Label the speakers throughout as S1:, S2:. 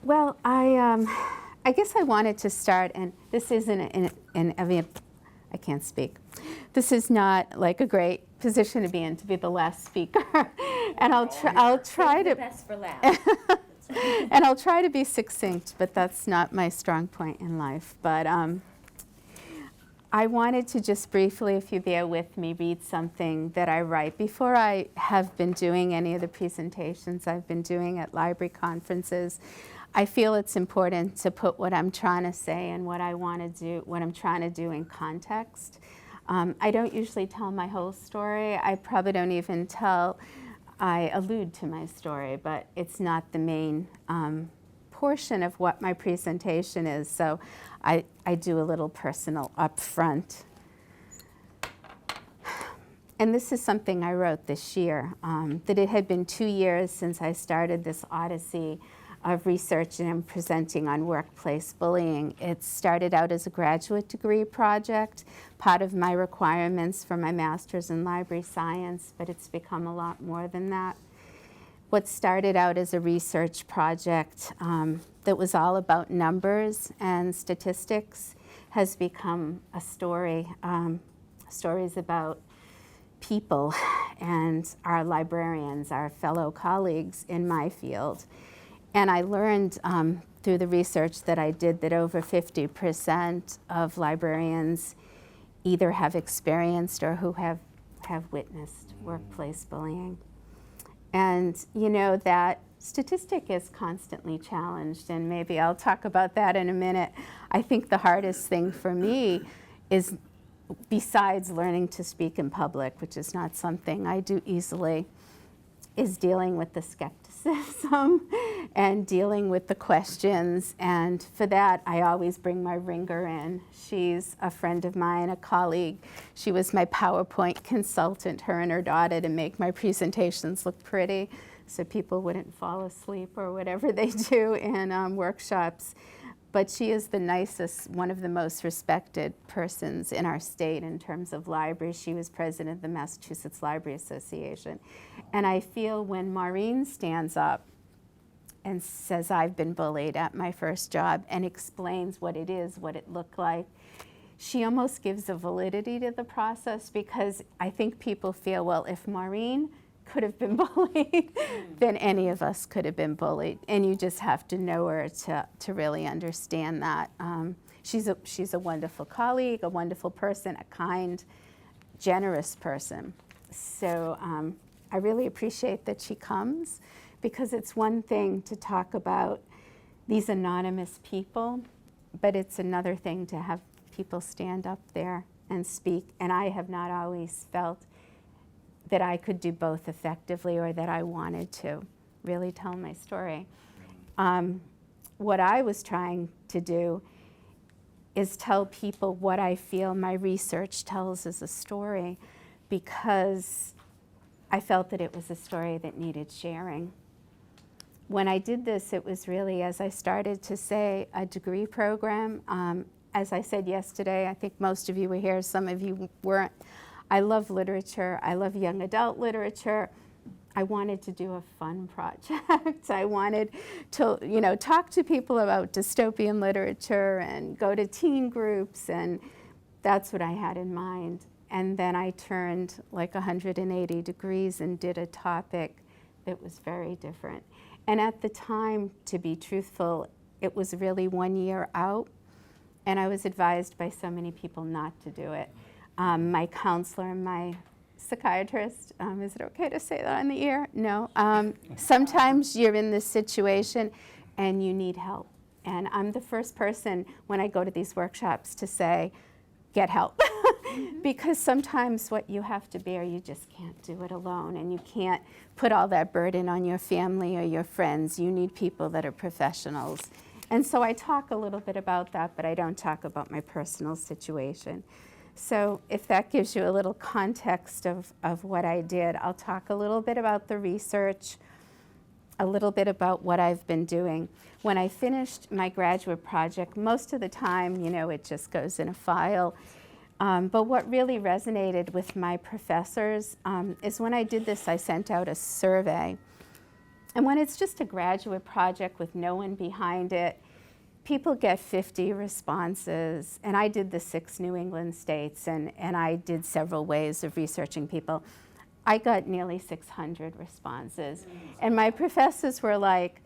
S1: Well, I guess I wanted to start, and this isn't I can't speak. This is not like a great position to be in, to be the last speaker. And I'll try
S2: Save the
S1: to
S2: best for last.
S1: and I'll try to be succinct, but that's not my strong point in life. But I wanted to just briefly, if you bear with me, read something that I write before I have been doing any of the presentations I've been doing at library conferences. I feel it's important to put what I'm trying to say and what I want to do, what I'm trying to do in context. I don't usually tell my whole story. I probably don't even I allude to my story, but it's not the main portion of what my presentation is, so I do a little personal up front. And this is something I wrote this year, that it had been 2 years since I started this odyssey of research and presenting on workplace bullying. It started out as a graduate degree project, part of my requirements for my master's in library science, but it's become a lot more than that. What started out as a research project that was all about numbers and statistics has become a story, stories about people and our librarians, our fellow colleagues in my field. And I learned through the research that I did that over 50% of librarians either have experienced or who have witnessed workplace bullying. And you know, that statistic is constantly challenged, and maybe I'll talk about that in a minute. I think the hardest thing for me is, besides learning to speak in public, which is not something I do easily, is dealing with the skepticism and dealing with the questions. And for that, I always bring my ringer in. She's a friend of mine, a colleague. She was my PowerPoint consultant, her and her daughter, to make my presentations look pretty so people wouldn't fall asleep or whatever they do in workshops. But she is the nicest, one of the most respected persons in our state in terms of libraries. She was president of the Massachusetts Library Association. And I feel when Maureen stands up and says, I've been bullied at my first job, and explains what it is, what it looked like, she almost gives a validity to the process, because I think people feel, well, if Maureen could have been bullied, then any of us could have been bullied. And you just have to know her to really understand that. She's a wonderful colleague, a wonderful person, a kind, generous person. So I really appreciate that she comes, because it's one thing to talk about these anonymous people, but it's another thing to have people stand up there and speak. And I have not always felt that I could do both effectively, or that I wanted to really tell my story. What I was trying to do is tell people what I feel my research tells as a story, because I felt that it was a story that needed sharing. When I did this, it was really, as I started to say, a degree program. As I said yesterday, I think most of you were here, some of you weren't. I love literature. I love young adult literature. I wanted to do a fun project. I wanted to, talk to people about dystopian literature and go to teen groups, and that's what I had in mind. And then I turned like 180 degrees and did a topic that was very different. And at the time, to be truthful, it was really 1 year out, and I was advised by so many people not to do it. My counselor and my psychiatrist, is it okay to say that on the air? No. Sometimes you're in this situation and you need help. And I'm the first person when I go to these workshops to say, get help. Because sometimes what you have to bear, you just can't do it alone, and you can't put all that burden on your family or your friends. You need people that are professionals. And so I talk a little bit about that, but I don't talk about my personal situation. So if that gives you a little context of what I did, I'll talk a little bit about the research, a little bit about what I've been doing. When I finished my graduate project, most of the time, it just goes in a file. But what really resonated with my professors is when I did this, I sent out a survey. And when it's just a graduate project with no one behind it, people get 50 responses. And I did the 6 New England states, and I did several ways of researching people. I got nearly 600 responses. And my professors were like,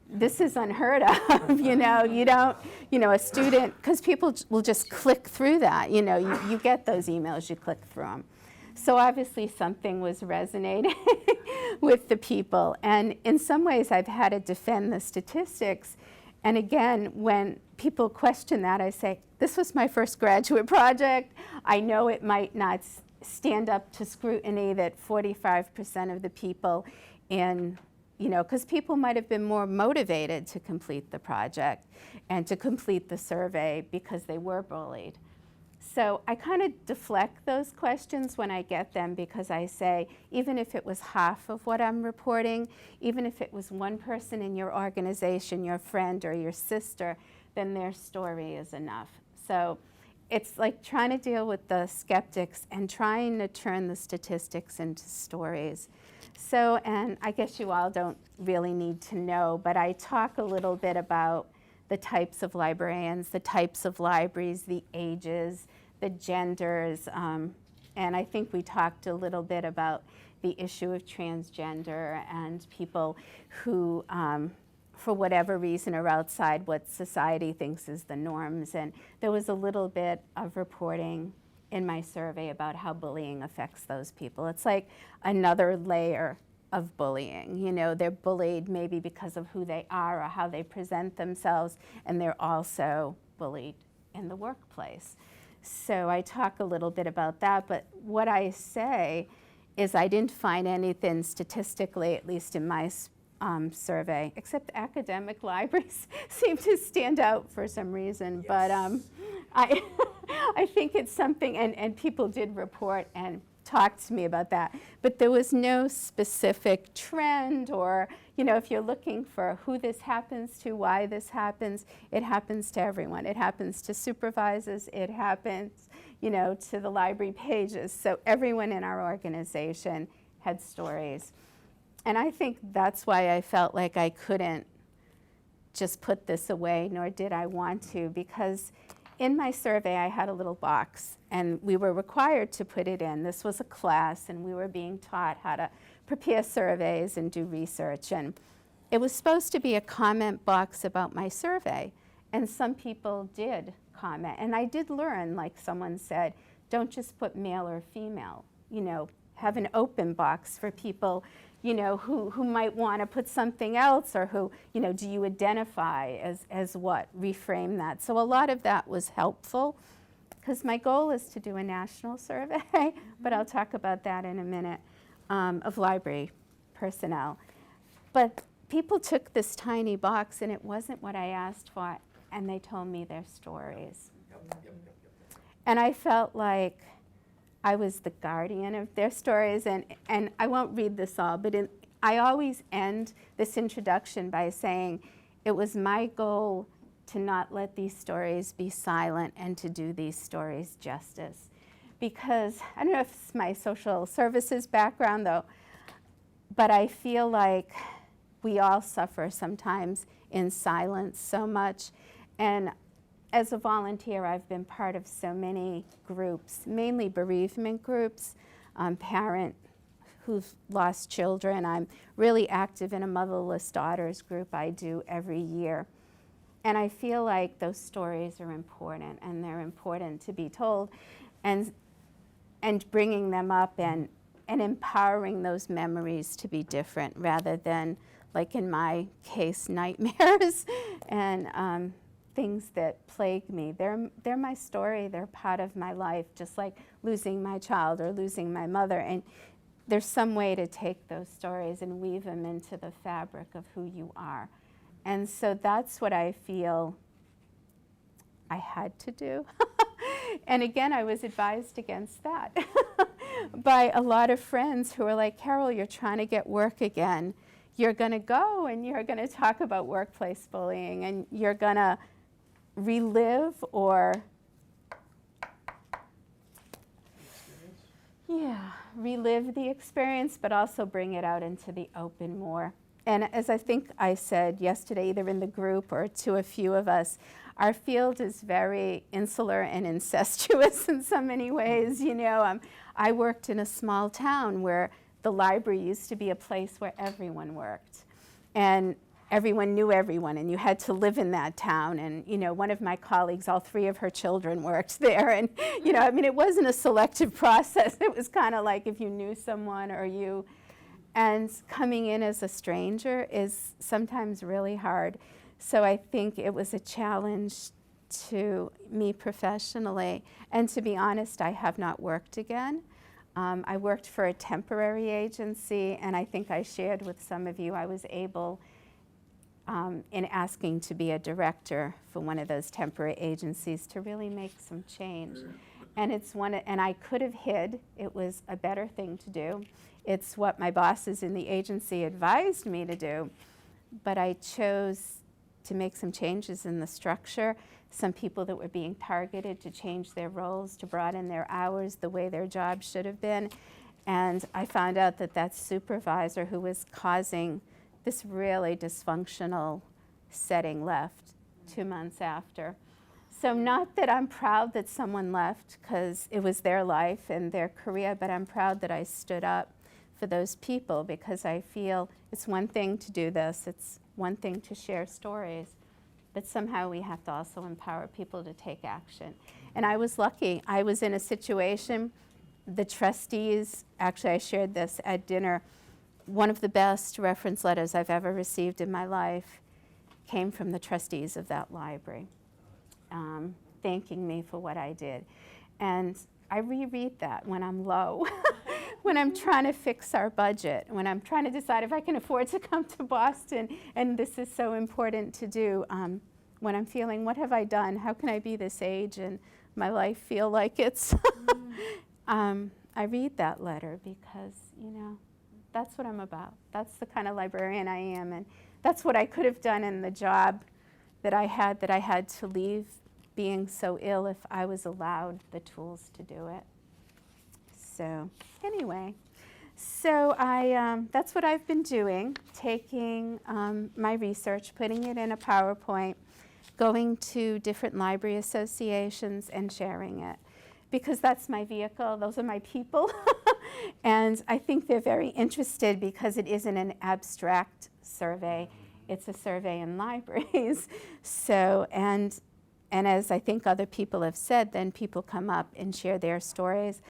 S1: this is unheard of, you don't, a student, because people will just click through that, you get those emails, you click through them. So obviously something was resonating with the people. And in some ways I've had to defend the statistics. And again, when people question that, I say, this was my first graduate project. I know it might not stand up to scrutiny that 45% of the people in, because people might have been more motivated to complete the project and to complete the survey because they were bullied. So I kind of deflect those questions when I get them, because I say, even if it was half of what I'm reporting, even if it was one person in your organization, your friend or your sister, then their story is enough. So it's like trying to deal with the skeptics and trying to turn the statistics into stories. So, and I guess you all don't really need to know, but I talk a little bit about the types of librarians, the types of libraries, the ages, the genders, and I think we talked a little bit about the issue of transgender and people who, for whatever reason, are outside what society thinks is the norms. And there was a little bit of reporting in my survey about how bullying affects those people. It's like another layer of bullying. They're bullied maybe because of who they are or how they present themselves, and they're also bullied in the workplace. So I talk a little bit about that, but what I say is I didn't find anything statistically, at least in my survey, except academic libraries seem to stand out for some reason. Yes. But I think it's something, and people did report and talk to me about that, but there was no specific trend or, if you're looking for who this happens to, why this happens, it happens to everyone. It happens to supervisors, it happens, to the library pages. So everyone in our organization had stories. And I think that's why I felt like I couldn't just put this away, nor did I want to, because in my survey, I had a little box, and we were required to put it in. This was a class, and we were being taught how to prepare surveys and do research. And it was supposed to be a comment box about my survey, and some people did comment. And I did learn, like someone said, don't just put male or female, have an open box for people who might want to put something else, or who, do you identify as what? Reframe that. So a lot of that was helpful, because my goal is to do a national survey, but I'll talk about that in a minute, of library personnel. But people took this tiny box, and it wasn't what I asked for, and they told me their stories. And I felt like I was the guardian of their stories, and I won't read this all, but I always end this introduction by saying it was my goal to not let these stories be silent and to do these stories justice. Because, I don't know if it's my social services background though, but I feel like we all suffer sometimes in silence so much. And as a volunteer, I've been part of so many groups, mainly bereavement groups, parent who've lost children. I'm really active in a motherless daughters group I do every year. And I feel like those stories are important, and they're important to be told, and bringing them up and empowering those memories to be different, rather than, like in my case, nightmares and things that plague me. They're my story, they're part of my life, just like losing my child or losing my mother. And there's some way to take those stories and weave them into the fabric of who you are. And so that's what I feel I had to do. And again, I was advised against that by a lot of friends who were like, Carol, you're trying to get work again. You're gonna go and you're gonna talk about workplace bullying, and you're gonna relive or relive the experience, but also bring it out into the open more. And as I think I said yesterday, either in the group or to a few of us, our field is very insular and incestuous in so many ways. You know, I worked in a small town where the library used to be a place where everyone worked. And everyone knew everyone, and you had to live in that town. And, you know, one of my colleagues, all three of her children worked there. And, you know, I mean, it wasn't a selective process. It was kind of like if you knew someone or you. And coming in as a stranger is sometimes really hard. So I think it was a challenge to me professionally. And to be honest, I have not worked again. I worked for a temporary agency, and I think I shared with some of you I was able, in asking to be a director for one of those temporary agencies, to really make some change. And and I could have hid. It was a better thing to do. It's what my bosses in the agency advised me to do, but I chose to make some changes in the structure. Some people that were being targeted to change their roles, to broaden their hours the way their job should have been. And I found out that that supervisor who was causing this really dysfunctional setting left 2 months after. So not that I'm proud that someone left, because it was their life and their career, but I'm proud that I stood up for those people, because I feel it's one thing to do this, it's one thing to share stories, but somehow we have to also empower people to take action. And I was lucky. I was in a situation, the trustees, actually I shared this at dinner, one of the best reference letters I've ever received in my life came from the trustees of that library, thanking me for what I did. And I reread that when I'm low, when I'm trying to fix our budget, when I'm trying to decide if I can afford to come to Boston, and this is so important to do, when I'm feeling, what have I done? How can I be this age and my life feel like it's, I read that letter because, you know, that's what I'm about. That's the kind of librarian I am, and that's what I could have done in the job that I had to leave being so ill if I was allowed the tools to do it. So anyway, so that's what I've been doing, taking my research, putting it in a PowerPoint, going to different library associations and sharing it, because that's my vehicle, those are my people. And I think they're very interested because it isn't an abstract survey, it's a survey in libraries. So, and as I think other people have said, then people come up and share their stories.